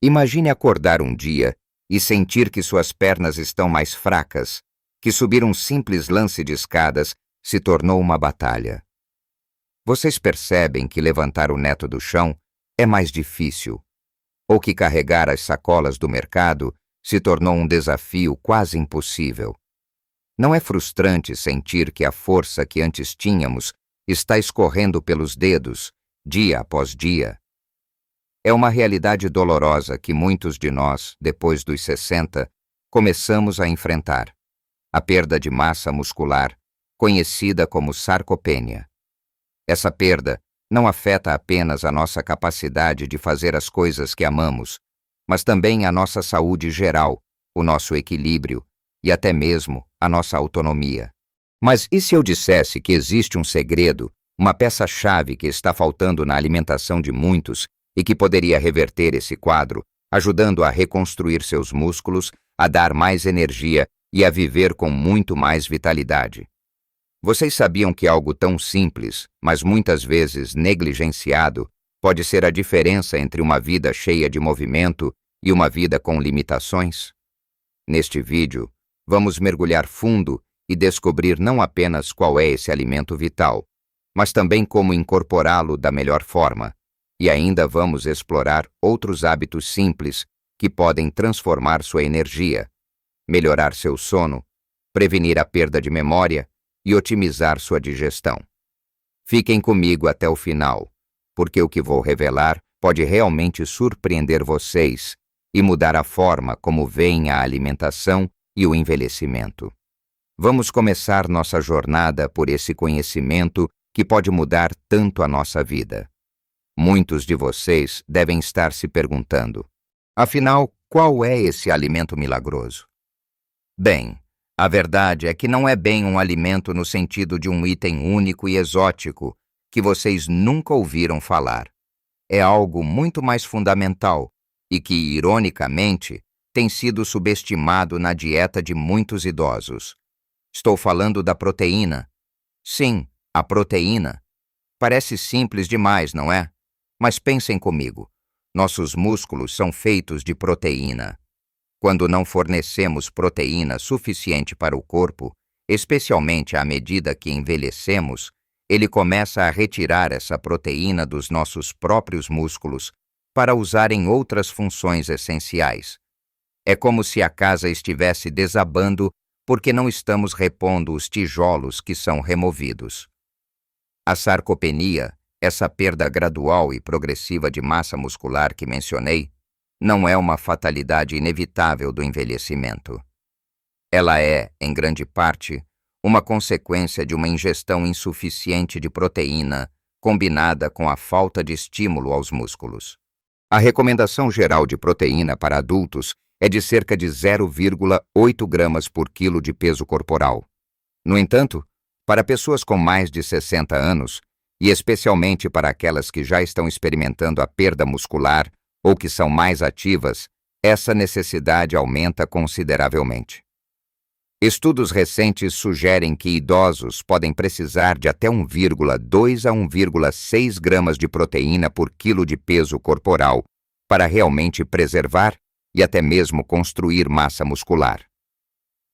Imagine acordar um dia e sentir que suas pernas estão mais fracas, que subir um simples lance de escadas se tornou uma batalha. Vocês percebem que levantar o neto do chão é mais difícil, ou que carregar as sacolas do mercado se tornou um desafio quase impossível. Não é frustrante sentir que a força que antes tínhamos está escorrendo pelos dedos, dia após dia? É uma realidade dolorosa que muitos de nós, depois dos 60, começamos a enfrentar: a perda de massa muscular, conhecida como sarcopenia. Essa perda não afeta apenas a nossa capacidade de fazer as coisas que amamos, mas também a nossa saúde geral, o nosso equilíbrio e até mesmo a nossa autonomia. Mas e se eu dissesse que existe um segredo, uma peça-chave que está faltando na alimentação de muitos e que poderia reverter esse quadro, ajudando a reconstruir seus músculos, a dar mais energia e a viver com muito mais vitalidade? Vocês sabiam que algo tão simples, mas muitas vezes negligenciado, pode ser a diferença entre uma vida cheia de movimento e uma vida com limitações? Neste vídeo, vamos mergulhar fundo e descobrir não apenas qual é esse alimento vital, mas também como incorporá-lo da melhor forma. E ainda vamos explorar outros hábitos simples que podem transformar sua energia, melhorar seu sono, prevenir a perda de memória e otimizar sua digestão. Fiquem comigo até o final, porque o que vou revelar pode realmente surpreender vocês e mudar a forma como veem a alimentação e o envelhecimento. Vamos começar nossa jornada por esse conhecimento que pode mudar tanto a nossa vida. Muitos de vocês devem estar se perguntando: afinal, qual é esse alimento milagroso? Bem, a verdade é que não é bem um alimento no sentido de um item único e exótico que vocês nunca ouviram falar. É algo muito mais fundamental e que, ironicamente, tem sido subestimado na dieta de muitos idosos. Estou falando da proteína. Sim, a proteína. Parece simples demais, não é? Mas pensem comigo. Nossos músculos são feitos de proteína. Quando não fornecemos proteína suficiente para o corpo, especialmente à medida que envelhecemos, ele começa a retirar essa proteína dos nossos próprios músculos para usar em outras funções essenciais. É como se a casa estivesse desabando porque não estamos repondo os tijolos que são removidos. A sarcopenia, essa perda gradual e progressiva de massa muscular que mencionei, não é uma fatalidade inevitável do envelhecimento. Ela é, em grande parte, uma consequência de uma ingestão insuficiente de proteína combinada com a falta de estímulo aos músculos. A recomendação geral de proteína para adultos é de cerca de 0,8 gramas por quilo de peso corporal. No entanto, para pessoas com mais de 60 anos, e especialmente para aquelas que já estão experimentando a perda muscular ou que são mais ativas, essa necessidade aumenta consideravelmente. Estudos recentes sugerem que idosos podem precisar de até 1,2 a 1,6 gramas de proteína por quilo de peso corporal para realmente preservar e até mesmo construir massa muscular.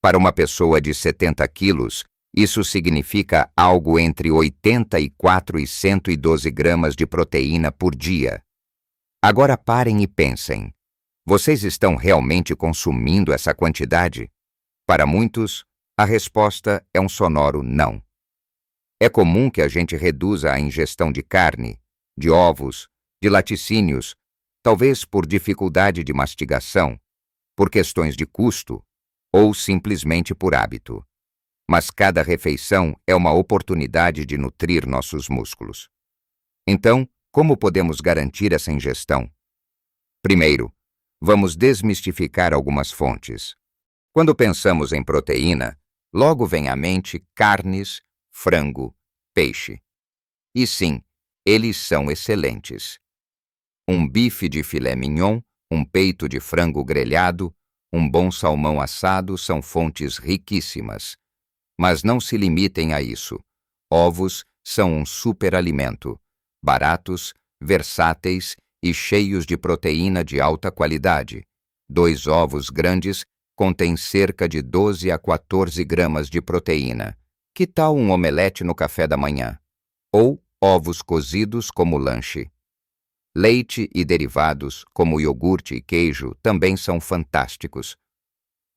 Para uma pessoa de 70 quilos, isso significa algo entre 84 e 112 gramas de proteína por dia. Agora parem e pensem. Vocês estão realmente consumindo essa quantidade? Para muitos, a resposta é um sonoro não. É comum que a gente reduza a ingestão de carne, de ovos, de laticínios, talvez por dificuldade de mastigação, por questões de custo ou simplesmente por hábito. Mas cada refeição é uma oportunidade de nutrir nossos músculos. Então, como podemos garantir essa ingestão? Primeiro, vamos desmistificar algumas fontes. Quando pensamos em proteína, logo vem à mente carnes, frango, peixe. E sim, eles são excelentes. Um bife de filé mignon, um peito de frango grelhado, um bom salmão assado são fontes riquíssimas. Mas não se limitem a isso. Ovos são um superalimento, baratos, versáteis e cheios de proteína de alta qualidade. 2 ovos grandes contêm cerca de 12 a 14 gramas de proteína. Que tal um omelete no café da manhã? Ou ovos cozidos como lanche? Leite e derivados, como iogurte e queijo, também são fantásticos.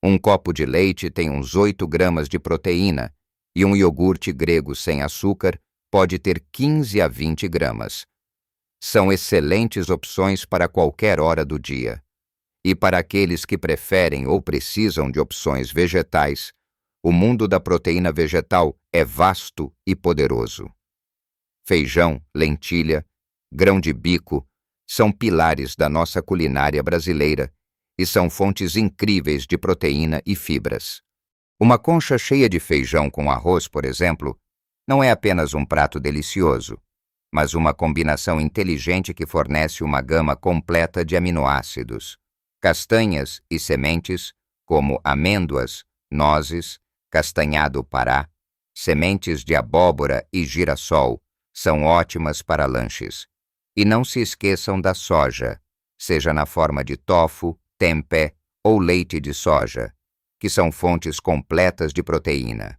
Um copo de leite tem uns 8 gramas de proteína e um iogurte grego sem açúcar pode ter 15 a 20 gramas. São excelentes opções para qualquer hora do dia. E para aqueles que preferem ou precisam de opções vegetais, o mundo da proteína vegetal é vasto e poderoso. Feijão, lentilha, grão de bico são pilares da nossa culinária brasileira e são fontes incríveis de proteína e fibras. Uma concha cheia de feijão com arroz, por exemplo, não é apenas um prato delicioso, mas uma combinação inteligente que fornece uma gama completa de aminoácidos. Castanhas e sementes, como amêndoas, nozes, castanhado pará, sementes de abóbora e girassol, são ótimas para lanches. E não se esqueçam da soja, seja na forma de tofu, tempeh ou leite de soja, que são fontes completas de proteína.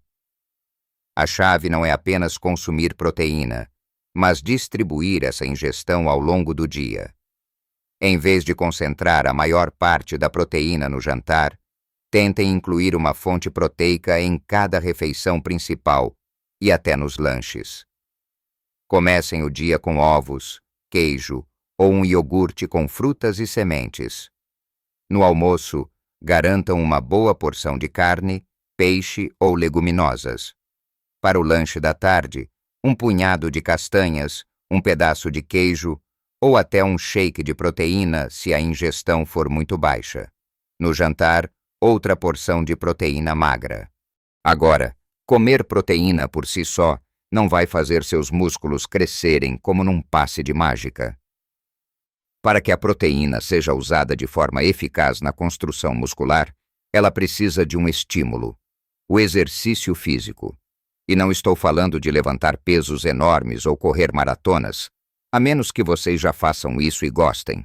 A chave não é apenas consumir proteína, mas distribuir essa ingestão ao longo do dia. Em vez de concentrar a maior parte da proteína no jantar, tentem incluir uma fonte proteica em cada refeição principal e até nos lanches. Comecem o dia com ovos, queijo ou um iogurte com frutas e sementes. No almoço, garantam uma boa porção de carne, peixe ou leguminosas. Para o lanche da tarde, um punhado de castanhas, um pedaço de queijo ou até um shake de proteína se a ingestão for muito baixa. No jantar, outra porção de proteína magra. Agora, comer proteína por si só não vai fazer seus músculos crescerem como num passe de mágica. Para que a proteína seja usada de forma eficaz na construção muscular, ela precisa de um estímulo: o exercício físico. E não estou falando de levantar pesos enormes ou correr maratonas, a menos que vocês já façam isso e gostem.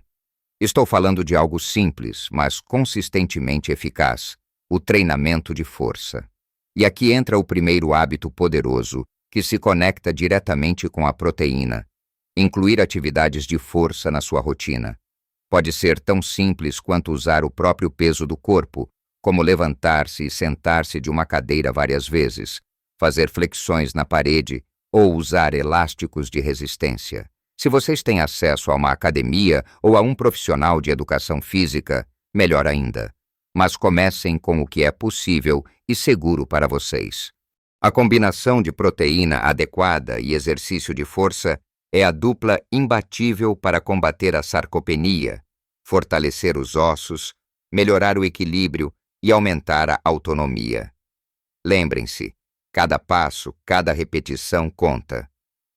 Estou falando de algo simples, mas consistentemente eficaz: o treinamento de força. E aqui entra o primeiro hábito poderoso, que se conecta diretamente com a proteína: incluir atividades de força na sua rotina. Pode ser tão simples quanto usar o próprio peso do corpo, como levantar-se e sentar-se de uma cadeira várias vezes, fazer flexões na parede ou usar elásticos de resistência. Se vocês têm acesso a uma academia ou a um profissional de educação física, melhor ainda. Mas comecem com o que é possível e seguro para vocês. A combinação de proteína adequada e exercício de força é a dupla imbatível para combater a sarcopenia, fortalecer os ossos, melhorar o equilíbrio e aumentar a autonomia. Lembrem-se, cada passo, cada repetição conta.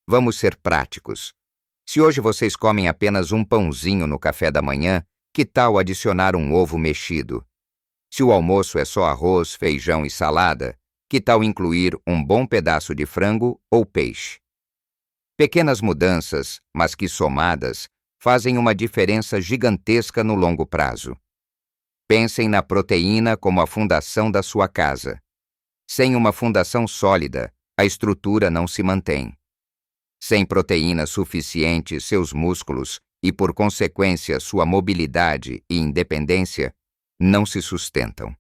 Vamos ser práticos. Se hoje vocês comem apenas um pãozinho no café da manhã, que tal adicionar um ovo mexido? Se o almoço é só arroz, feijão e salada, que tal incluir um bom pedaço de frango ou peixe? Pequenas mudanças, mas que somadas, fazem uma diferença gigantesca no longo prazo. Pensem na proteína como a fundação da sua casa. Sem uma fundação sólida, a estrutura não se mantém. Sem proteína suficiente, seus músculos e, por consequência, sua mobilidade e independência não se sustentam.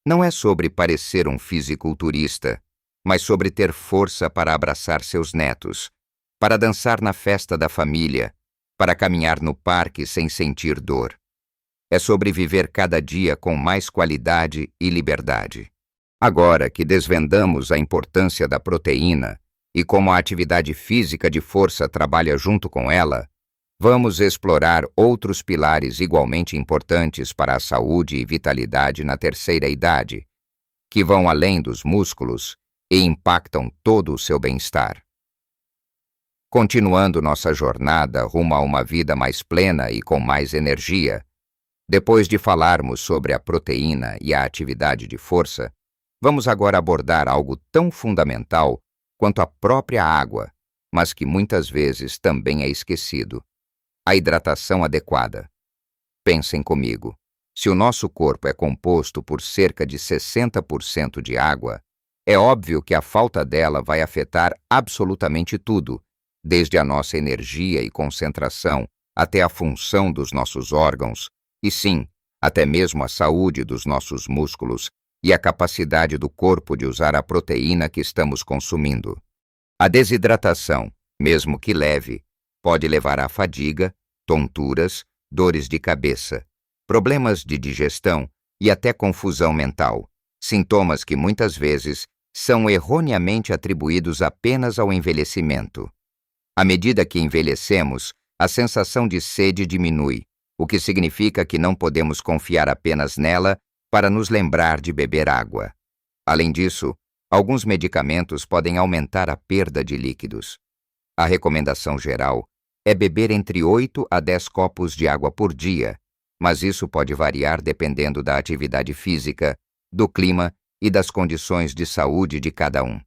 Não é sobre parecer um fisiculturista, mas sobre ter força para abraçar seus netos, para dançar na festa da família, para caminhar no parque sem sentir dor. É sobre viver cada dia com mais qualidade e liberdade. Agora que desvendamos a importância da proteína e como a atividade física de força trabalha junto com ela, vamos explorar outros pilares igualmente importantes para a saúde e vitalidade na terceira idade, que vão além dos músculos e impactam todo o seu bem-estar. Continuando nossa jornada rumo a uma vida mais plena e com mais energia, depois de falarmos sobre a proteína e a atividade de força, vamos agora abordar algo tão fundamental quanto a própria água, mas que muitas vezes também é esquecido: A hidratação adequada. Pensem comigo. Se o nosso corpo é composto por cerca de 60% de água, é óbvio que a falta dela vai afetar absolutamente tudo, desde a nossa energia e concentração até a função dos nossos órgãos, e sim, até mesmo a saúde dos nossos músculos e a capacidade do corpo de usar a proteína que estamos consumindo. A desidratação, mesmo que leve, pode levar à fadiga, tonturas, dores de cabeça, problemas de digestão e até confusão mental, sintomas que muitas vezes são erroneamente atribuídos apenas ao envelhecimento. À medida que envelhecemos, a sensação de sede diminui, o que significa que não podemos confiar apenas nela para nos lembrar de beber água. Além disso, alguns medicamentos podem aumentar a perda de líquidos. A recomendação geral é beber entre 8 a 10 copos de água por dia, mas isso pode variar dependendo da atividade física, do clima e das condições de saúde de cada um.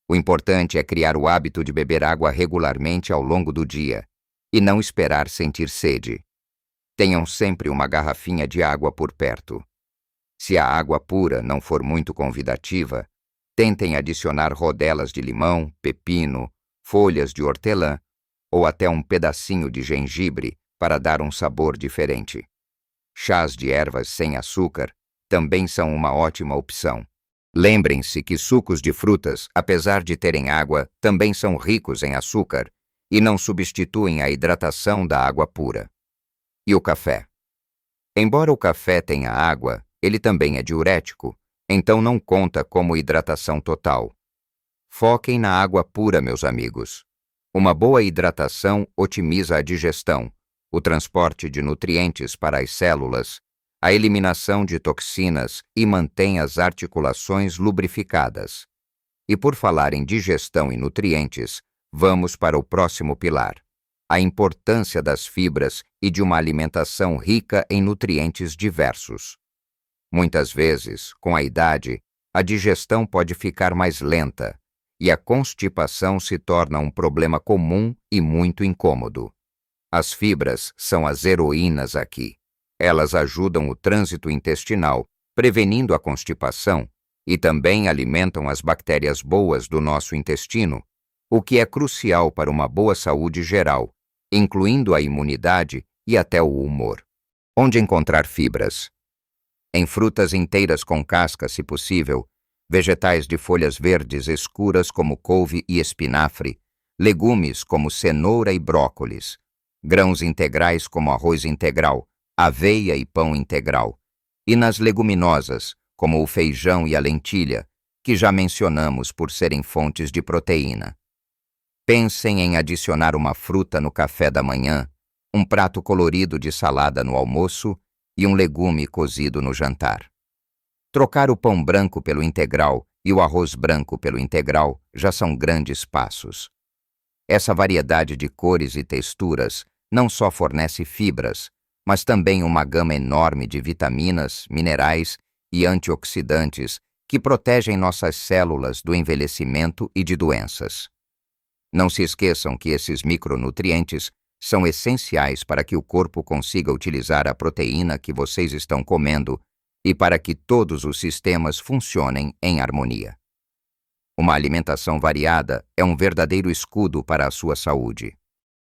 O importante é criar o hábito de beber água regularmente ao longo do dia e não esperar sentir sede. Tenham sempre uma garrafinha de água por perto. Se a água pura não for muito convidativa, tentem adicionar rodelas de limão, pepino, folhas de hortelã ou até um pedacinho de gengibre para dar um sabor diferente. Chás de ervas sem açúcar também são uma ótima opção. Lembrem-se que sucos de frutas, apesar de terem água, também são ricos em açúcar e não substituem a hidratação da água pura. E o café? Embora o café tenha água, ele também é diurético, então não conta como hidratação total. Foquem na água pura, meus amigos. Uma boa hidratação otimiza a digestão, o transporte de nutrientes para as células, a eliminação de toxinas e mantém as articulações lubrificadas. E por falar em digestão e nutrientes, vamos para o próximo pilar: a importância das fibras e de uma alimentação rica em nutrientes diversos. Muitas vezes, com a idade, a digestão pode ficar mais lenta e a constipação se torna um problema comum e muito incômodo. As fibras são as heroínas aqui. Elas ajudam o trânsito intestinal, prevenindo a constipação, e também alimentam as bactérias boas do nosso intestino, o que é crucial para uma boa saúde geral, incluindo a imunidade e até o humor. Onde encontrar fibras? Em frutas inteiras com casca, se possível, vegetais de folhas verdes escuras como couve e espinafre, legumes como cenoura e brócolis, grãos integrais como arroz integral, aveia e pão integral, e nas leguminosas, como o feijão e a lentilha, que já mencionamos por serem fontes de proteína. Pensem em adicionar uma fruta no café da manhã, um prato colorido de salada no almoço e um legume cozido no jantar. Trocar o pão branco pelo integral e o arroz branco pelo integral já são grandes passos. Essa variedade de cores e texturas não só fornece fibras, mas também uma gama enorme de vitaminas, minerais e antioxidantes que protegem nossas células do envelhecimento e de doenças. Não se esqueçam que esses micronutrientes são essenciais para que o corpo consiga utilizar a proteína que vocês estão comendo e para que todos os sistemas funcionem em harmonia. Uma alimentação variada é um verdadeiro escudo para a sua saúde.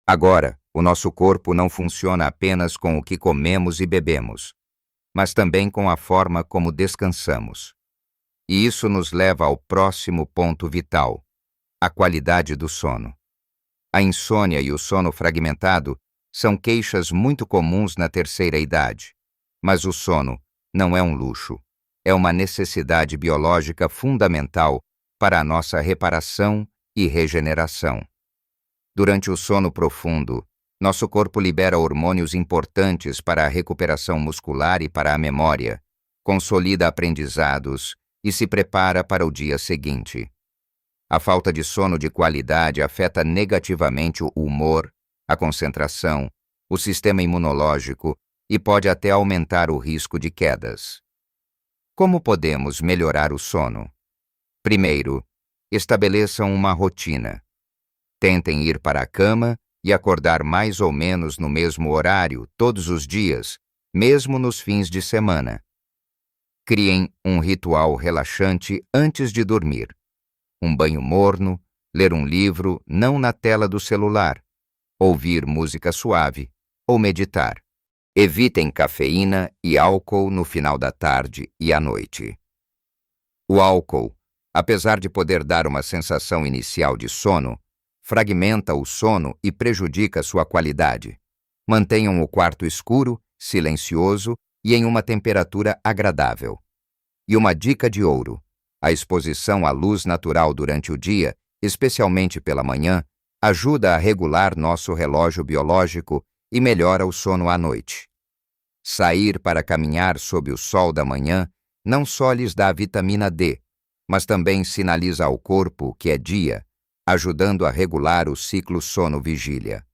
Agora, o nosso corpo não funciona apenas com o que comemos e bebemos, mas também com a forma como descansamos. E isso nos leva ao próximo ponto vital: a qualidade do sono. A insônia e o sono fragmentado são queixas muito comuns na terceira idade, mas o sono não é um luxo, é uma necessidade biológica fundamental para a nossa reparação e regeneração. Durante o sono profundo, nosso corpo libera hormônios importantes para a recuperação muscular e para a memória, consolida aprendizados e se prepara para o dia seguinte. A falta de sono de qualidade afeta negativamente o humor, a concentração, o sistema imunológico e pode até aumentar o risco de quedas. Como podemos melhorar o sono? Primeiro, estabeleçam uma rotina. Tentem ir para a cama e acordar mais ou menos no mesmo horário todos os dias, mesmo nos fins de semana. Criem um ritual relaxante antes de dormir. Um banho morno, ler um livro não na tela do celular, ouvir música suave ou meditar. Evitem cafeína e álcool no final da tarde e à noite. O álcool, apesar de poder dar uma sensação inicial de sono, fragmenta o sono e prejudica sua qualidade. Mantenham o quarto escuro, silencioso e em uma temperatura agradável. E uma dica de ouro: a exposição à luz natural durante o dia, especialmente pela manhã, ajuda a regular nosso relógio biológico e melhora o sono à noite. Sair para caminhar sob o sol da manhã não só lhes dá vitamina D, mas também sinaliza ao corpo que é dia, ajudando a regular o ciclo sono-vigília.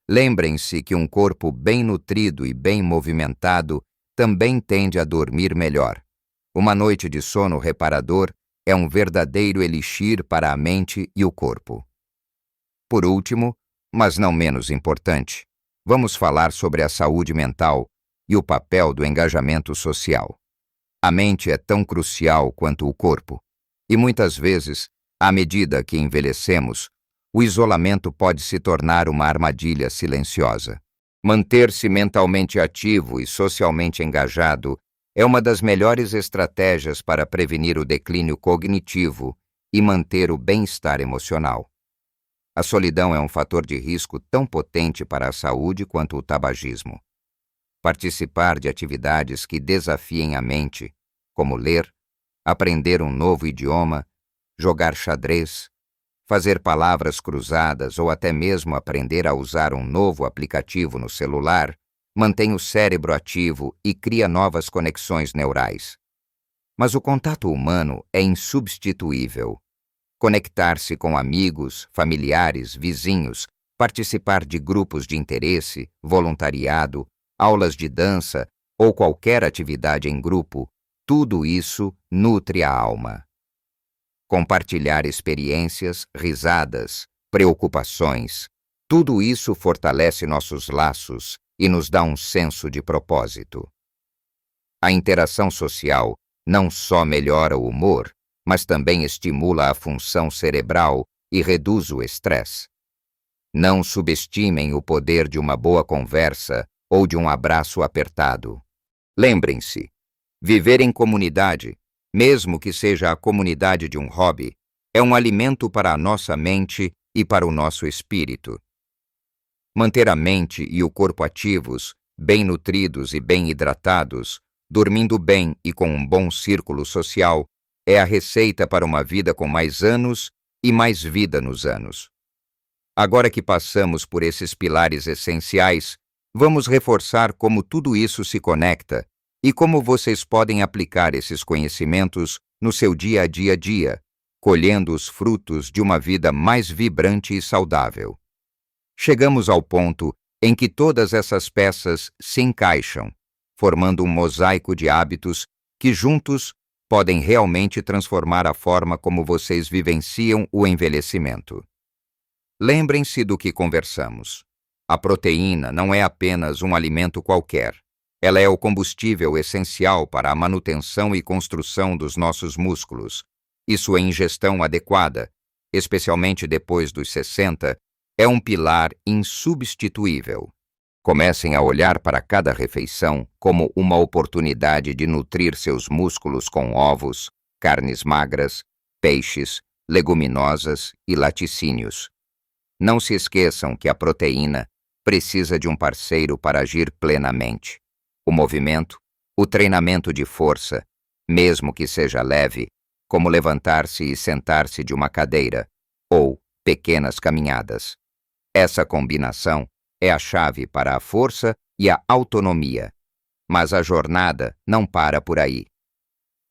Lembrem-se que um corpo bem nutrido e bem movimentado também tende a dormir melhor. Uma noite de sono reparador é um verdadeiro elixir para a mente e o corpo. Por último, mas não menos importante, vamos falar sobre a saúde mental e o papel do engajamento social. A mente é tão crucial quanto o corpo, e muitas vezes, à medida que envelhecemos, o isolamento pode se tornar uma armadilha silenciosa. Manter-se mentalmente ativo e socialmente engajado é uma das melhores estratégias para prevenir o declínio cognitivo e manter o bem-estar emocional. A solidão é um fator de risco tão potente para a saúde quanto o tabagismo. Participar de atividades que desafiem a mente, como ler, aprender um novo idioma, jogar xadrez, fazer palavras cruzadas ou até mesmo aprender a usar um novo aplicativo no celular, mantém o cérebro ativo e cria novas conexões neurais. Mas o contato humano é insubstituível. Conectar-se com amigos, familiares, vizinhos, participar de grupos de interesse, voluntariado, aulas de dança ou qualquer atividade em grupo, tudo isso nutre a alma. Compartilhar experiências, risadas, preocupações, tudo isso fortalece nossos laços e nos dá um senso de propósito. A interação social não só melhora o humor, mas também estimula a função cerebral e reduz o estresse. Não subestimem o poder de uma boa conversa ou de um abraço apertado. Lembrem-se, viver em comunidade, mesmo que seja a comunidade de um hobby, é um alimento para a nossa mente e para o nosso espírito. Manter a mente e o corpo ativos, bem nutridos e bem hidratados, dormindo bem e com um bom círculo social, é a receita para uma vida com mais anos e mais vida nos anos. Agora que passamos por esses pilares essenciais, vamos reforçar como tudo isso se conecta e como vocês podem aplicar esses conhecimentos no seu dia a dia, colhendo os frutos de uma vida mais vibrante e saudável. Chegamos ao ponto em que todas essas peças se encaixam, formando um mosaico de hábitos que juntos podem realmente transformar a forma como vocês vivenciam o envelhecimento. Lembrem-se do que conversamos. A proteína não é apenas um alimento qualquer. Ela é o combustível essencial para a manutenção e construção dos nossos músculos, e sua ingestão adequada, especialmente depois dos 60, é um pilar insubstituível. Comecem a olhar para cada refeição como uma oportunidade de nutrir seus músculos com ovos, carnes magras, peixes, leguminosas e laticínios. Não se esqueçam que a proteína precisa de um parceiro para agir plenamente. O movimento, o treinamento de força, mesmo que seja leve, como levantar-se e sentar-se de uma cadeira, ou pequenas caminhadas. Essa combinação é a chave para a força e a autonomia. Mas a jornada não para por aí.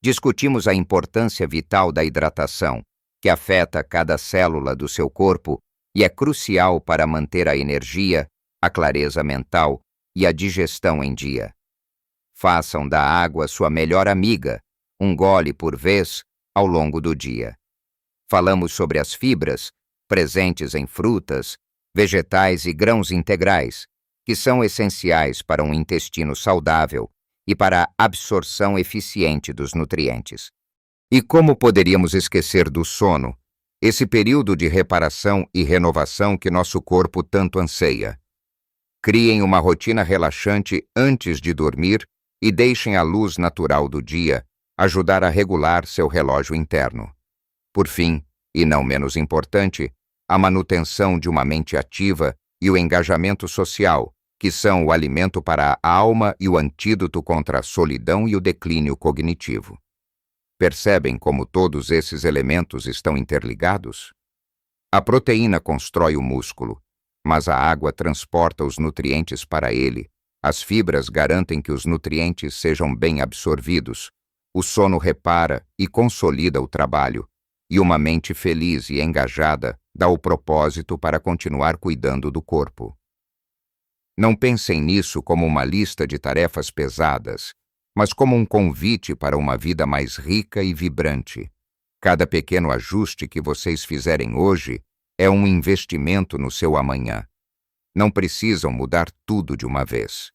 Discutimos a importância vital da hidratação, que afeta cada célula do seu corpo e é crucial para manter a energia, a clareza mental e a digestão em dia. Façam da água sua melhor amiga, um gole por vez, ao longo do dia. Falamos sobre as fibras, presentes em frutas, vegetais e grãos integrais, que são essenciais para um intestino saudável e para a absorção eficiente dos nutrientes. E como poderíamos esquecer do sono, esse período de reparação e renovação que nosso corpo tanto anseia? Criem uma rotina relaxante antes de dormir e deixem a luz natural do dia ajudar a regular seu relógio interno. Por fim, e não menos importante, a manutenção de uma mente ativa e o engajamento social, que são o alimento para a alma e o antídoto contra a solidão e o declínio cognitivo. Percebem como todos esses elementos estão interligados? A proteína constrói o músculo, mas a água transporta os nutrientes para ele, as fibras garantem que os nutrientes sejam bem absorvidos, o sono repara e consolida o trabalho, e uma mente feliz e engajada dá o propósito para continuar cuidando do corpo. Não pensem nisso como uma lista de tarefas pesadas, mas como um convite para uma vida mais rica e vibrante. Cada pequeno ajuste que vocês fizerem hoje é um investimento no seu amanhã. Não precisam mudar tudo de uma vez.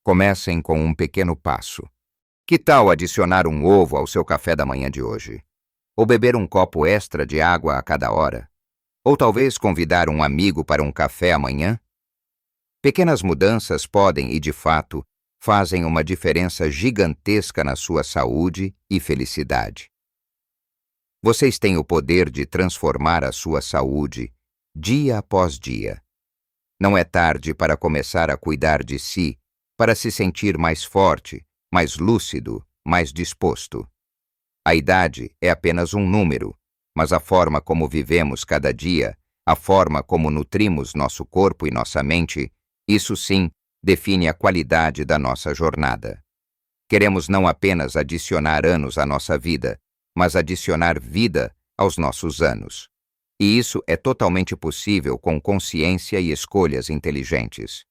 Comecem com um pequeno passo. Que tal adicionar um ovo ao seu café da manhã de hoje? Ou beber um copo extra de água a cada hora? Ou talvez convidar um amigo para um café amanhã? Pequenas mudanças podem e, de fato, fazem uma diferença gigantesca na sua saúde e felicidade. Vocês têm o poder de transformar a sua saúde dia após dia. Não é tarde para começar a cuidar de si, para se sentir mais forte, mais lúcido, mais disposto. A idade é apenas um número, mas a forma como vivemos cada dia, a forma como nutrimos nosso corpo e nossa mente, isso sim define a qualidade da nossa jornada. Queremos não apenas adicionar anos à nossa vida, mas adicionar vida aos nossos anos. E isso é totalmente possível com consciência e escolhas inteligentes.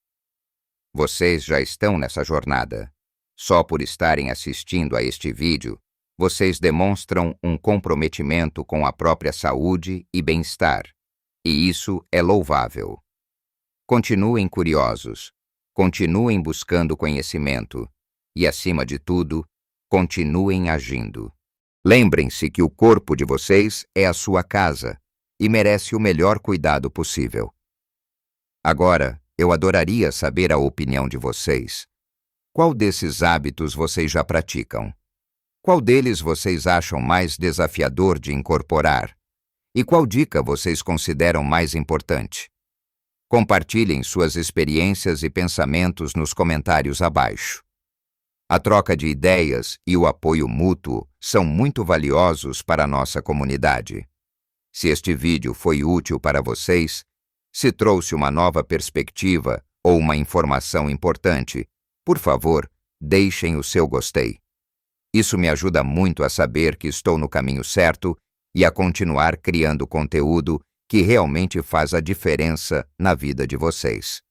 Vocês já estão nessa jornada. Só por estarem assistindo a este vídeo, vocês demonstram um comprometimento com a própria saúde e bem-estar. E isso é louvável. Continuem curiosos, continuem buscando conhecimento e, acima de tudo, continuem agindo. Lembrem-se que o corpo de vocês é a sua casa e merece o melhor cuidado possível. Agora, eu adoraria saber a opinião de vocês. Qual desses hábitos vocês já praticam? Qual deles vocês acham mais desafiador de incorporar? E qual dica vocês consideram mais importante? Compartilhem suas experiências e pensamentos nos comentários abaixo. A troca de ideias e o apoio mútuo são muito valiosos para a nossa comunidade. Se este vídeo foi útil para vocês, se trouxe uma nova perspectiva ou uma informação importante, por favor, deixem o seu gostei. Isso me ajuda muito a saber que estou no caminho certo e a continuar criando conteúdo que realmente faz a diferença na vida de vocês.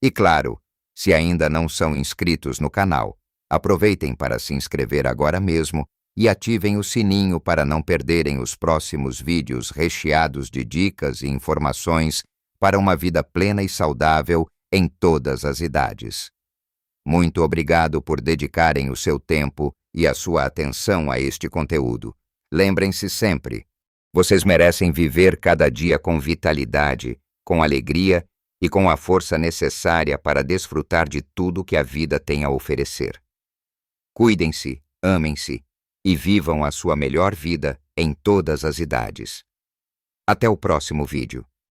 E claro, se ainda não são inscritos no canal, aproveitem para se inscrever agora mesmo e ativem o sininho para não perderem os próximos vídeos recheados de dicas e informações para uma vida plena e saudável em todas as idades. Muito obrigado por dedicarem o seu tempo e a sua atenção a este conteúdo. Lembrem-se sempre, vocês merecem viver cada dia com vitalidade, com alegria e com a força necessária para desfrutar de tudo que a vida tem a oferecer. Cuidem-se, amem-se e vivam a sua melhor vida em todas as idades. Até o próximo vídeo.